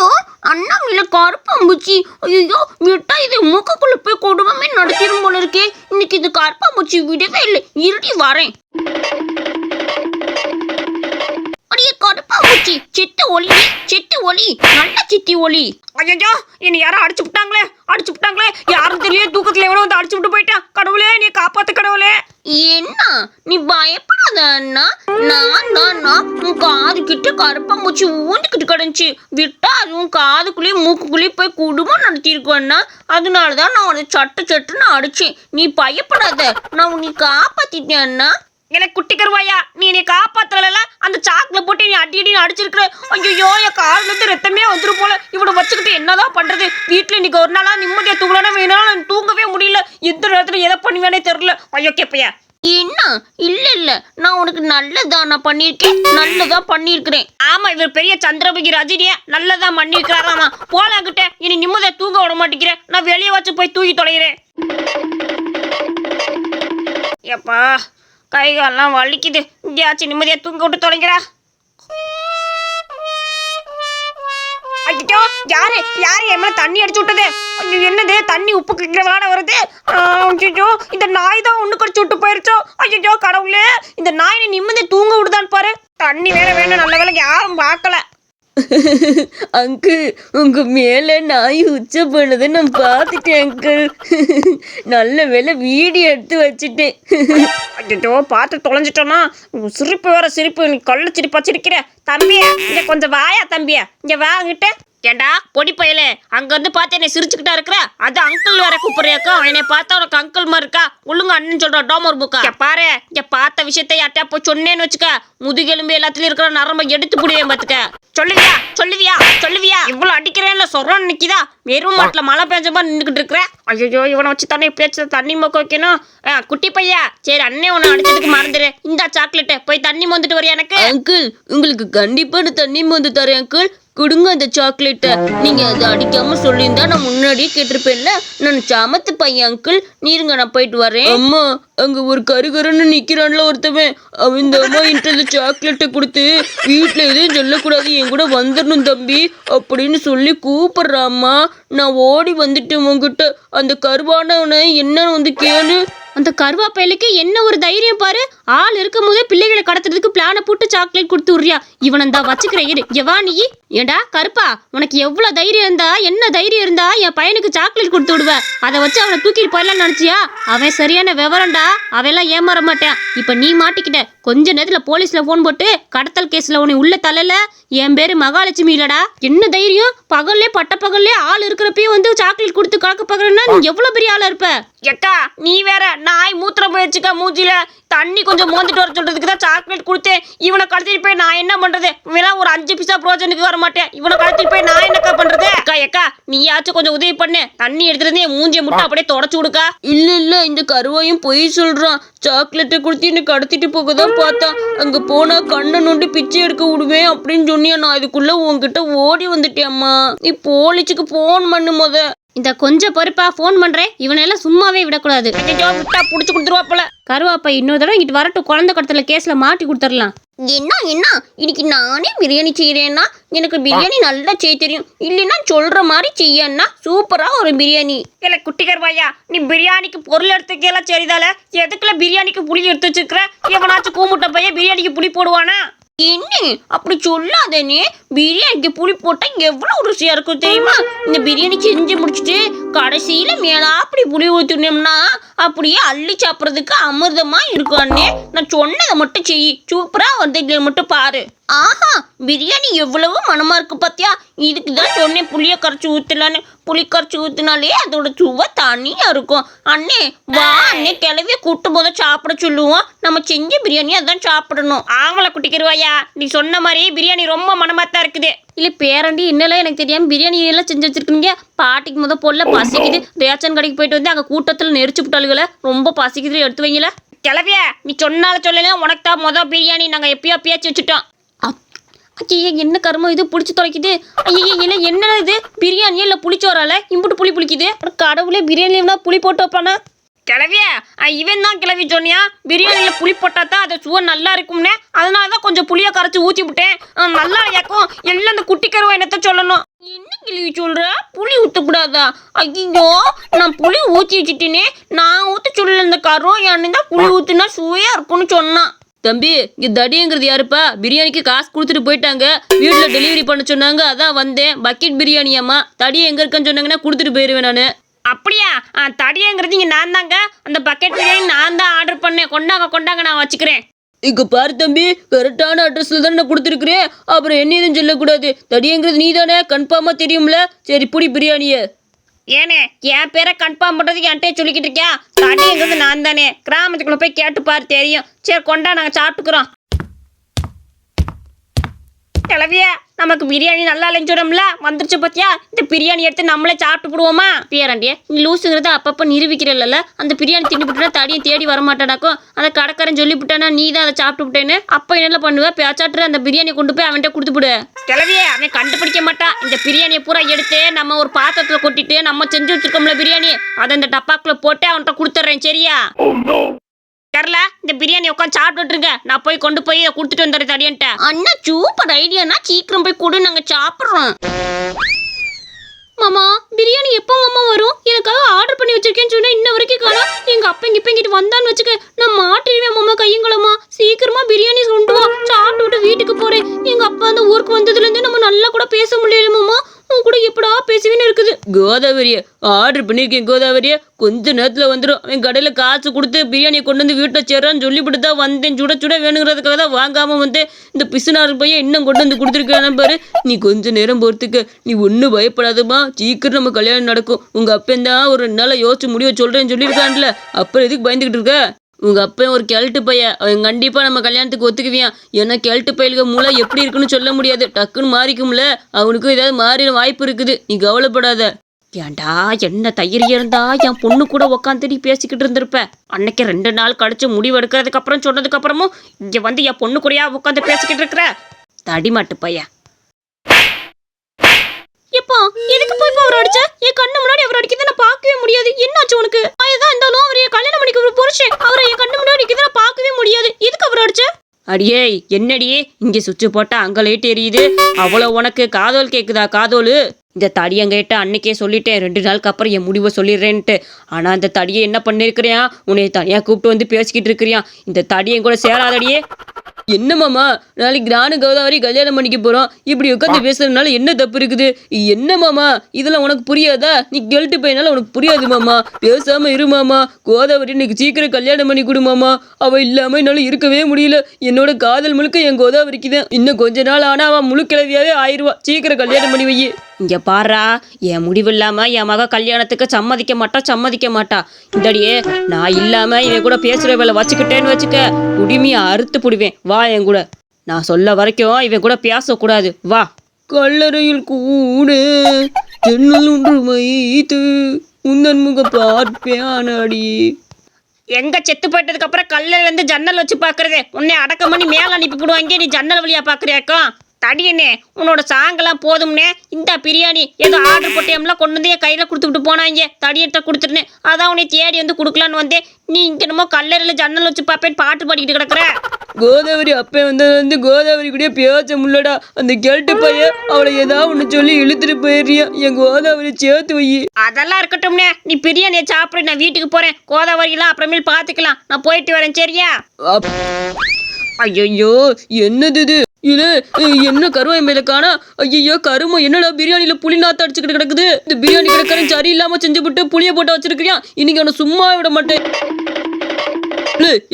ஐயோ அண்ணா மேல கருப்பாம்பூச்சி. ஐயோ விட்டா இது மூக்குக்குள்ள போய் கொடுமைமே நடத்திடும் போல இருக்கே. இன்னைக்கு இது கருப்பாம்பூச்சி விடவே இல்லை. இருடி வரேன். அடியே கருப்பாம்பூச்சி செத்து ஒளி, செத்து ஒளி, நல்ல சித்தி ஒளி. ஐயோ என்னை யாரும் அடிச்சு விட்டாங்களே யாரும் தெரியல. தூக்கத்துல எவனோ வந்து அடிச்சு விட்டு போயிட்டான். கடவுளே நீ காப்பாத்து கடவுளே. என்ன நீ பயப்படாத அண்ணா. நான் உன் காது கிட்ட கருப்பாம்பூச்சி ஊந்துக்கிட்டு கிடந்துச்சு. விட்டா அது உன் காதுக்குள்ளேயே மூக்குக்குள்ளேயே போய் குடும்பம் நடத்திருக்கோம் அண்ணா. அதனாலதான் நான் அதை சட்டுன்னு அடிச்சேன். நீ பயப்படாத, நான் உன்னை காப்பாத்திட்டேன் அண்ணா. எனக்கு குட்டி கருவாயா, நீ என்னை காப்பாத்தல. அந்த சாக்குல போட்டு நீ அடின்னு அடிச்சிருக்கிற. ஐயோ என் காதுல இருந்து ரத்தமே வந்துரும் போல. இவனை வச்சுக்கிட்டு என்னதான் பண்றது? வீட்டுல இன்னைக்கு ஒரு நாளா நிம்மதியா தூங்கலாம் வேணாலும் தூங்கவே முடியல. எந்த நேரத்துல எதை பண்ணுவேனே தெரியல. ஐயோ கேப்பையா என்ன? இல்ல நான் உனக்கு நல்லதா பண்ணிருக்கிறேன். ஆமா இவர் பெரிய சந்திரமுகி ரஜினிய நல்லதா பண்ணிருக்கிறாராமா. போலாங்கிட்ட இனி நிம்மதியா தூங்க விட மாட்டேங்கிறேன். நான் வெளியே வச்சு போய் தூக்கி தொலைகிறேன். எப்பா கை கால்லாம் வலிக்குது. இங்கேயாச்சும் நிம்மதியா தூங்க விட்டு தொலைங்கிறா. ஐயோ யாரு என் மேல தண்ணி அடிச்சு விட்டது? ஐயோ என்னது தண்ணி உப்பு கிக்கிற வாட வருது? ஐயோ இந்த நாய் தான் ஒண்ணு கடிச்சு விட்டு போயிருச்சோ. ஐயோ கடவுளே, இந்த நாய் நீ நிம்மதியா தூங்க விடுதான் பாரு. தண்ணி வேற வேணும். நல்ல வேலை யாரும் பார்க்கல. அங்கிள் உங்க மேல நாய் உச்ச போனதை நான் பார்த்துட்டேன் அங்கிள். நல்ல வேலை வீடியோ எடுத்து வச்சுட்டேன். ஐயோ பார்த்து தொலைஞ்சிட்டோன்னா சிரிப்பு வேற சிரிப்பு. நீ கள்ள சிரிப்பா சிரிக்கிற. தம்பியா இங்க கொஞ்சம் வாயா. தம்பியா இங்க வாங்கிட்ட. ஏண்டா பொடி பயலே, அங்க இருந்து பார்த்து என்னை சிரிச்சுக்கிட்டா இருக்கிற. அது அங்கிள் வேற கூப்பிடுறியாக்கா? என்னை பார்த்தா உனக்கு அங்கிள் மாதிரி இருக்கா? ஒழுங்கு அண்ணன் சொல்ற டோமர் புக்கா. பாரு இங்க பார்த்த விஷயத்த யார்ட்டா போய் சொன்னேன்னு வச்சுக்க, முதுகெலும்பு எல்லாத்துலயும் இருக்கிற நரம்ப எடுத்து புடிவேன் பாத்துக்க. சொல்லுவியா இவ்வளவு அடிக்கிறேன்ல சொல்றோன்னு நிக்கிதா? வெறும் மாட்டில் மழை பெஞ்ச மாதிரி நின்றுக்கிட்டு இருக்கிற. ஐயோ இவனை வச்சு தானே பேச்சு தண்ணி மொக்க வைக்கணும். குட்டி பையா சரி அண்ணே உன்னை அடிச்சதுக்கு மறந்துடு. இந்த சாக்லேட்டு போய் தண்ணி மொந்துட்டு வரையா எனக்கு? அங்கிள் உங்களுக்கு கண்டிப்பா தண்ணி மொந்து தரேன் அங்கிள். கொடுங்க அந்த சாக்லேட்டை. நீங்க அதை அடிக்காம சொல்லியிருந்தா நான் முன்னாடியே கேட்டிருப்பேன்ல. நான் சாமத்து பையன் அங்கிள். நீருங்க நான் போயிட்டு வரேன். அம்மா அங்க ஒரு கருகருன்னு நிக்கிறான்ல ஒருத்தவன். அவன் இந்த அம்மா இந்த சாக்லேட்டை கொடுத்து வீட்டுல எதுவும் சொல்லக்கூடாது, என் கூட வந்துடணும் தம்பி அப்படின்னு சொல்லி கூப்பிடுறாம்மா. நான் ஓடி வந்துட்டேன் உங்ககிட்ட. அந்த கருவானவனை என்னன்னு வந்து கேளு. அந்த கருவாப்பையிலுக்கு என்ன ஒரு தைரியம் பாரு. ஆள் இருக்கும் போதே பிள்ளைகளை கடத்துறதுக்கு பிளான போட்டு சாக்லேட் கொடுத்து விடுறியா? இவனை தான் வச்சுக்கிறேன் இரு. எவா நீ? ஏண்டா கருப்பா, உனக்கு எவ்வளவு தைரியம் இருந்தா என்ன தைரியம் இருந்தா என் பையனுக்கு சாக்லேட் கொடுத்து விடுவ? அதை வச்சு அவனை தூக்கிட்டு போயிடலாம்னு நினைச்சியா? அவன் சரியான விவரம்டா. அவெல்லாம் ஏமாற மாட்டான். இப்ப நீ மாட்டிக்கிட்ட. கொஞ்ச நேரத்துல போலீஸ்ல போன் போட்டு கடத்தல் கேஸ்ல உன்னை உள்ள தள்ளல. என் பேரு மகாலட்சுமி இல்லடா. என்ன தைரியம்? பகல்லே பட்ட பகல்லே ஆள் இருக்கிறப்பயும் வந்து சாக்லேட் கொடுத்து கலக்க பாக்குறேன்னா நீ எவ்வளவு பெரிய ஆளா இருப்ப? எக்கா நீ வேற நாய் மூத்திரம் போயிடுச்சுக்கா மூஞ்சில. தண்ணி கொஞ்சம் மோந்துட்டு வர சொல்றதுக்கு தான் சாக்லேட் கொடுத்தேன். இவனை கடத்திட்டு போய் நான் என்ன பண்றது? இவெல்லாம் ஒரு 5 பைசா பிரோஜனுக்கு வர மாட்டேன். இவனை கடத்திட்டு போய் நான் என்னக்கா பண்றது? எக்கா நீயாச்சும் கொஞ்சம் உதவி பண்ணு. தண்ணி எடுத்துட்டு என் மூஞ்சியை முட்டை அப்படியே தொடச்சு விடுக்கா. இல்ல இந்த கருவாயும் பொய் சொல்றான். சாக்லேட்டை கொடுத்து என்ன கடத்திட்டு போக தான் பார்த்தான். அங்க போனா கண்ணை நோண்டி பிச்சை எடுக்க விடுவேன் அப்படின்னு சொன்னியா. நான் அதுக்குள்ள உன்கிட்ட ஓடி வந்துட்டேம்மா. நீ போலீஸுக்கு போன் பண்ணு முத. இந்த கொஞ்சம் பொறுப்பா போன் பண்றேன். இவனெல்லாம் சும்மாவே விடக்கூடாது. விட்டா புடிச்சு கொடுத்துருவா போல. கருவாப்பா இன்னொரு தடவை இங்கிட்டு வரட்டும். குழந்தை கடத்தல கேஸ்ல மாட்டி கொடுத்துடலாம். என்ன இன்னைக்கு நானே பிரியாணி செய்யறேன்னா எனக்கு பிரியாணி நல்லா செய்ய தெரியும். இல்லைன்னா சொல்ற மாதிரி செய்யன்னா சூப்பரா ஒரு பிரியாணி. இல்ல குட்டி கருவாயா, நீ பிரியாணிக்கு பொருள் எடுத்துக்கலாம் சரிதால. எதுக்குள்ள பிரியாணிக்கு புளி எடுத்து வச்சிருக்கிற? எவனாச்சும் கூமுட்ட பையன் பிரியாணிக்கு புளி போடுவானா? என்ன அப்படி சொல்லாதே. பிரியாணிக்கு புளி போட்டா எவ்வளவு ருசியா இருக்கும் தெரியுமா? இந்த பிரியாணி செஞ்சு முடிச்சுட்டு கடைசியில மேலா அப்படி புளி ஊற்றினோம்னா அப்படியே அள்ளி சாப்பிட்றதுக்கு அமிர்தமா இருக்கும் அண்ணே. நான் சொன்னதை மட்டும் செய். சூப்பரா வந்து மட்டும் பாரு. ஆஹா பிரியாணி எவ்வளவு மனமா இருக்கு பாத்தியா? இதுக்கு தான் சொன்னேன் புளிய கரைச்சி ஊத்தலான்னு. புளி கரைச்சி ஊத்தினாலே அதோட சுவை தனியா இருக்கும். அண்ணே வா அண்ணே, கிளவிய கூட்டு போத சாப்பிட சொல்லுவோம். நம்ம செஞ்ச பிரியாணி அதான் சாப்பிடணும். ஆமலை குட்டிக்கிருவாயா, நீ சொன்ன மாதிரி பிரியாணி ரொம்ப மனமா தான் இருக்குது. இல்ல பேரண்டி என்னெல்லாம் எனக்கு தெரியாம பிரியாணி எல்லாம் செஞ்சு வச்சிருக்கீங்க. பாட்டிக்கு பொல்ல பசிக்குது. ரேஷன் கடைக்கு போயிட்டு வந்து அங்க கூட்டத்துல நெரிச்சு விட்டாளுகளை. ரொம்ப பசிக்குது, எடுத்து வைங்கள. கிளவிய நீ சொன்னால சொல்லல. உனக்கு தான் பிரியாணி நாங்க எப்பயோ பேச்சு வச்சுட்டோம். ஐயே என்ன கருமம் இது புளிச்சு தொலைக்குது. ஐயே இல்லை என்ன இது? பிரியாணியே இல்லை புளிச்சோரால இம்புட்டு புளி புளிக்குது. கடவுளே பிரியாணினா புளி போட்டு வைப்பானா? கிளவிய இவன் தான் கிளவி சொன்னியா பிரியாணியில புளி போட்டா தான் அது சுவை நல்லா இருக்கும்னே. அதனாலதான் கொஞ்சம் புளிய கரைச்சி ஊற்றி விட்டேன். நல்லா யாக்கும் எல்லாம் இந்த குட்டி கருவா என்னத்த சொல்லணும். கிளி சொல்ற புளி ஊற்றக்கூடாதா? ஐயோ, நான் புளி ஊற்றி வச்சுட்டேனே. நான் ஊற்ற சொல்லல, இந்த கரும் எண்ணெய் தான் புளி ஊற்றுனா சுவையா இருக்கும்னு சொன்னான். தம்பி, இங்க தடிங்கிறது யாருப்பா? பிரியாணிக்கு காசு கொடுத்துட்டு போயிட்டாங்க, வீட்டுல டெலிவரி பண்ண சொன்னாங்க, அதான் வந்தேன். பக்கெட் பிரியாணியாம்மா, தடி எங்க இருக்குன்னு சொன்னாங்கன்னா கொடுத்துட்டு போயிருவேன் நானு. அப்படியா? தடியங்கிறது இங்கே நான் தாங்க. அந்த பக்கெட் பிரியாணி நான் தான் ஆர்டர் பண்ணேன். கொண்டாங்க, நான் வச்சுக்கிறேன். இங்க பாரு தம்பி, கரெக்டான அட்ரஸ்ல தானே நான் கொடுத்துருக்குறேன். அப்புறம் என்ன எதுவும் சொல்லக்கூடாது. தடிங்கிறது நீ தானே, கன்ஃபார்மா தெரியும்ல? சரி, புடி பிரியாணிய. ஏனே, என் பேரை கன்ஃபார்ம் பண்ணுறதுக்கு என்கிட்ட சொல்லிக்கிட்டு இருக்கியா? தடியங்கிறது நான் தானே. கிராமத்துக்குள்ளே போய் கேட்டுப்பாரு, தெரியும். சரி, கொண்டா, நாங்கள் சாப்பிட்டுக்குறோம். கிளவியா, நமக்கு பிரியாணி நல்லா இல்லைன்னு வந்துருச்சு பத்தியா? இந்த பிரியாணி எடுத்து நம்மளே சாப்பிட்டு போடுவோமா? பேராண்டியே, நீ லூசுங்கிறத அப்பப்போ நிரூபிக்கிறல்ல. அந்த பிரியாணி தின்னுபிட்டுனா தடியும் தேடி வரமாட்டானாக்கும். அந்த கடைக்காரன் சொல்லிவிட்டானா நீ தான் அதை சாப்பிட்டு விட்டேன்னு. அப்போ என்ன பண்ணுவ? பேச்சாட்டு அந்த பிரியாணி கொண்டு போய் அவன்கிட்ட கொடுத்துவிடு. கிளவியே, அவன் கண்டுபிடிக்க மாட்டான். இந்த பிரியாணியை பூரா எடுத்து நம்ம ஒரு பாத்திரத்துல கொட்டிட்டு நம்ம செஞ்சு வச்சிருக்கோம்ல பிரியாணி, அதை இந்த டப்பாக்குள்ள போட்டு அவன்கிட்ட கொடுத்துட்றேன். சரியா? கரலா, இந்த பிரியாணி உட்காந்து சாப்பிட்டுருங்க. நான் போய் கொண்டு போய் இதை கொடுத்துட்டு வந்துடுறேன் தடியன்ட்ட. அண்ணா சூப்பர் ஐடியானா, சீக்கிரம் போய் கொடு, நாங்கள் சாப்பிட்றோம். மாமா, பிரியாணி எப்போ மாமா வரும்? எனக்காக ஆர்டர் பண்ணி வச்சிருக்கேன்னு சொன்னா இன்ன வரைக்கும் காணோம். எங்க அப்பா இங்கிட்டு வந்தான்னு வச்சுக்க, நான் மாட்டிடுவேன் மாமா கையங்களமா. சீக்கிரமா பிரியாணி கொண்டு வா, சாப்பிட்டு விட்டு வீட்டுக்கு போறேன். எங்க அப்பா அந்த ஊருக்கு வந்ததுல இருந்து நம்ம நல்லா கூட பேச முடியல மாமா. உன் கூட எப்படா பேசுவேன்னு இருக்குது. கோதாவரிய ஆர்டர் பண்ணியிருக்கேன். கோதாவரிய கொஞ்ச நேரத்தில் வந்துடும். அவன் கடையில் காசு கொடுத்து பிரியாணியை கொண்டு வந்து வீட்டில் சேர்றான்னு சொல்லிவிட்டு தான் வந்தேன். சுட சுட வேணுங்கிறதுக்காக தான் வாங்காமல் வந்தேன். இந்த பிசுனார் பையன் இன்னும் கொண்டு வந்து கொடுத்துருக்கான பாரு. நீ கொஞ்சம் நேரம் பொறுத்துக்க, நீ ஒன்றும் பயப்படாதம்மா. சீக்கிரம் நம்ம கல்யாணம் நடக்கும். உங்கள் அப்பன் தான் ஒரு 2 நாளாக யோசிச்சு முடிவை சொல்கிறேன்னு சொல்லியிருக்கான்ல, அப்புறம் எதுக்கு பயந்துக்கிட்டு இருக்க? உங்கள் அப்பன் ஒரு கிழட்டு பையன், அவன் கண்டிப்பாக நம்ம கல்யாணத்துக்கு ஒத்துக்குவியான். ஏன்னா கிழட்டு பயிலுக்கு மூளை எப்படி இருக்குன்னு சொல்ல முடியாது, டக்குன்னு மாறிக்கும்ல. அவனுக்கும் ஏதாவது மாறின வாய்ப்பு இருக்குது, நீ கவலைப்படாத. ஏண்டா, என்ன தைரியம் இருந்தா என் பொண்ணு கூட உக்காந்துட்டு பேசிக்கிட்டு இருந்திருப்ப. அன்னைக்கு 2 நாள் கழிச்சு முடிவு எடுக்கிறதுக்கு அப்புறம் சொன்னதுக்கு அப்புறமும் இங்க வந்து என் பொண்ணு கூடயா உட்காந்து பேசிக்கிட்டு இருக்கிற தடிமாட்டு பையன். எப்பா, எதுக்கு போய் அவர் அடிச்ச? என் கண்ணு முன்னாடி அவர் அடிக்கிறத நான் பார்க்கவே முடியாது. என்னாச்சு உனக்கு? அதுதான் இருந்தாலும் அவர் என் கல்யாணம் பண்ணிக்க ஒரு புருஷன். அவரை என் கண்ணு முன்னாடி அடிக்கிறத நான் பார்க்கவே முடியாது. எதுக்கு அவர் அடிச்ச? அடியே, என்னடியே இங்க சுவிட்சு போட்டா அங்க லைட் எரியுது? அவ்வளோ உனக்கு காதோல் கேக்குதா? காதோலு இந்த தடியங்கிட்ட அன்னைக்கே சொல்லிட்டேன், 2 நாளுக்கு அப்புறம் என் முடிவை சொல்லிடுறேன்ட்டு. ஆனா அந்த தடியை என்ன பண்ணிருக்கிறியான்? உன்னை தனியா கூப்பிட்டு வந்து பேசிக்கிட்டு இருக்கிறியான். இந்த தடியன் கூட சேராதடியே. என்ன மாமா, நாளைக்கு நானும் கோதாவரி கல்யாணம் பண்ணிக்க போகிறோம். இப்படி உட்காந்து பேசுறதுனால என்ன தப்பு இருக்குது? என்ன மாமா, இதெல்லாம் உனக்கு புரியாதா? நீ கெல்ட்டு பையனால உனக்கு புரியாது மாமா. பேசாமல் இரு மாமா. கோதாவரி இன்னைக்கு சீக்கிரம் கல்யாணம் பண்ணி கொடு மாமா. அவள் இல்லாமல் என்னால் இருக்கவே முடியல. என்னோட காதல் முழுக்க என் கோதாவரிக்கு தான். இன்னும் கொஞ்ச நாள் ஆனால் அவன் முழு கிழவியாவே ஆயிடுவா. சீக்கிரம் கல்யாணம் பண்ணி வை. இங்க பாரா, என் முடிவு இல்லாம என் மக கல்யாணத்துக்கு சம்மதிக்க மாட்டா. இந்தடியே, நான் இல்லாம இவன் கூட பேசுற வேலை வச்சுக்கிட்டேன்னு வச்சுக்க, குடிமையை அறுத்து புடுவேன். வா என் கூட. நான் சொல்ல வரைக்கும் இவன் கூட பேசக்கூடாது. வா. கல்லறையில் கூடு ஜன்னல் ஒன்று வைத்து உந்தன் முக பார்ப்பேனாடி. எங்க செத்து போயிட்டதுக்கு அப்புறம் கல்லுல இருந்து ஜன்னல் வச்சு பாக்குறது? உன்னை அடக்கம் பண்ணி மேல அனுப்பி போடுவாங்க, நீ ஜன்னல் வழியா பாக்குறியாக்கும்? தடியனே, உன்னோட சாங்கெல்லாம் போதும்னே. இந்த பிரியாணி ஏதோ ஆர்டர் போட்டியம்லாம் கொண்டு வந்து என் கையில் கொடுத்துக்கிட்டு போனாங்க. தடியட்ட கொடுத்துருனேன், அதான் உன்னை தேடி வந்து கொடுக்கலான்னு வந்தேன். நீ இங்கே என்னமோ கல்லறையில் ஜன்னல் வச்சு பார்ப்பேன் பாட்டு பாடிக்கிட்டு கிடக்குற. கோதாவரி அப்போ வந்து கோதாவரி கூட பேச முல்லடா. அந்த கெல்ட்டு பையன் அவளை ஏதாவது ஒன்று சொல்லி இழுத்துட்டு போயிடுறியா. என் கோதாவரி சேர்த்து வை. அதெல்லாம் இருக்கட்டும்னே, நீ பிரியாணியை சாப்பிடு. நான் வீட்டுக்கு போகிறேன். கோதாவரியெல்லாம் அப்புறமேல் பார்த்துக்கலாம். நான் போயிட்டு வரேன், சரியா? ஐயோ, என்னது இது? இல்லை, என்ன கருவாய் மேல காணா? ஐயோ கரும, என்னடா பிரியாணியில புளி நாத்த அடிச்சுக்கிட்டு கிடக்குது. இந்த பிரியாணி கிடக்கிறேன் சரியில்லாம செஞ்சு விட்டு புளியை போட்டு வச்சிருக்கிறியா. இன்னைக்கு அவனை சும்மா விட மாட்டேன்.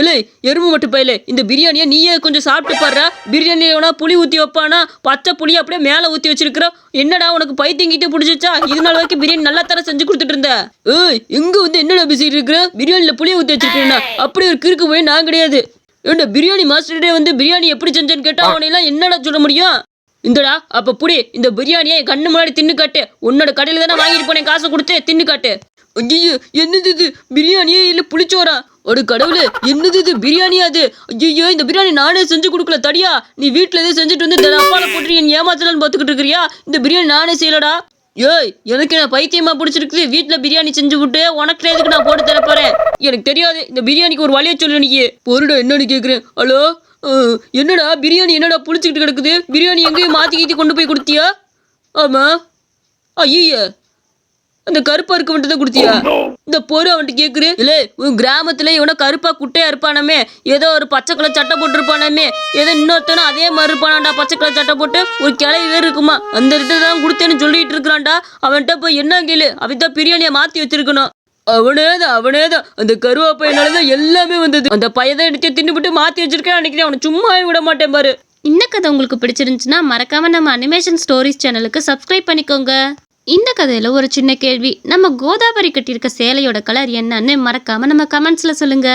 இல்லை எறும்பு மட்டும் பையல, இந்த பிரியாணியை நீயே கொஞ்சம் சாப்பிட்டு பாடுறா. பிரியாணியோட புளி ஊற்றி வைப்பானா? பச்சை புளி அப்படியே மேலே ஊற்றி வச்சிருக்கிற. என்னடா உனக்கு பைத்தியங்கிட்ட பிடிச்சிச்சா? இது நாள் வரைக்கும் பிரியாணி நல்லா தர செஞ்சு கொடுத்துட்டு இருந்த. எங்க வந்து என்னடா பேசிட்டு இருக்கிற? பிரியாணியில புளியை ஊற்றி வச்சிருக்கேன்னா அப்படி ஒரு கிறுக்கு போய் நான் கிடையாது. ஏண்டா பிரியாணி மாஸ்டர்டே வந்து பிரியாணி எப்படி செஞ்சேன்னு கேட்டா அவனையெல்லாம் என்னடா சொல்ல முடியும்? இந்தடா அப்ப புடி, இந்த பிரியாணியை கண்ணு முன்னாடி தின்னு காட்டு. உன்னோட கடையில தானே வாங்கிட்டு போனேன் காசை கொடுத்து, தின்னு காட்டு. ஐயோ, என்னது இது? பிரியாணியே இல்லை புளிச்சோரா? ஒரு கடவுளே, என்னது இது? பிரியாணியா அது? ஐயோ, இந்த பிரியாணி நானே செஞ்சு கொடுக்கல. தடியா, நீ வீட்டில் எதுவும் செஞ்சுட்டு வந்து அப்பால போட்டு நீ ஏமாத்தலன்னு பார்த்துக்கிட்டு இருக்கிறியா? இந்த பிரியாணி நானே செய்யலடா. ஏய், எனக்கு நான் பைத்தியமா பிடிச்சிருக்குது. வீட்டில் பிரியாணி செஞ்சு விட்டு உனக்கு எதுக்கு நான் போட்டு தர போறேன்? எனக்கு தெரியாது. இந்த பிரியாணிக்கு ஒரு வழியை சொல்லு. நீ பொருடா என்னன்னு கேட்குறேன். ஹலோ, என்னடா பிரியாணி என்னடா புளிச்சுக்கிட்டு கிடக்குது? பிரியாணி எங்கேயும் மாற்றி கீத்தி கொண்டு போய் கொடுத்தியா? ஆமா, ஐய அந்த கருப்பா இருக்க வந்துட்டு தான் கொடுத்தியா இந்த பொறு அவன்ட்டு கேக்குறேன் இல்ல உன் கிராமத்துல இவன கருப்பா குட்டையா இருப்பானமே ஏதோ ஒரு பச்சை கலர் சட்டை போட்டு இருப்பானமே ஏதோ இன்னொருத்தனும் அதே மாதிரி இருப்பானாண்டா பச்சை கலர் சட்டை போட்டு ஒரு கிளை வேறு இருக்குமா அந்த கிட்ட தான் கொடுத்தேன்னு சொல்லிட்டு இருக்கிறான்டா அவன்கிட்ட போய் என்ன கேளு அவன்தான் பிரியாணியை மாத்தி வச்சிருக்கணும் அவனேதான் அந்த கருவா பையனாலதான் எல்லாமே வந்தது அந்த பையதான் எடுத்து தின்னுபிட்டு மாத்தி வச்சிருக்கேன் நினைக்கிறேன் அவனை சும்மாவே விட மாட்டேன் பாரு. இந்த கதை உங்களுக்கு பிடிச்சிருந்துச்சுன்னா மறக்காம நம்ம அனிமேஷன் ஸ்டோரிஸ் சேனலுக்கு சப்ஸ்கிரைப் பண்ணிக்கோங்க. இந்த கதையில ஒரு சின்ன கேள்வி, நம்ம கோதாவரி கட்டியிருக்க சேலையோட கலர் என்னன்னு மறக்காம நம்ம கமெண்ட்ஸ்ல சொல்லுங்க.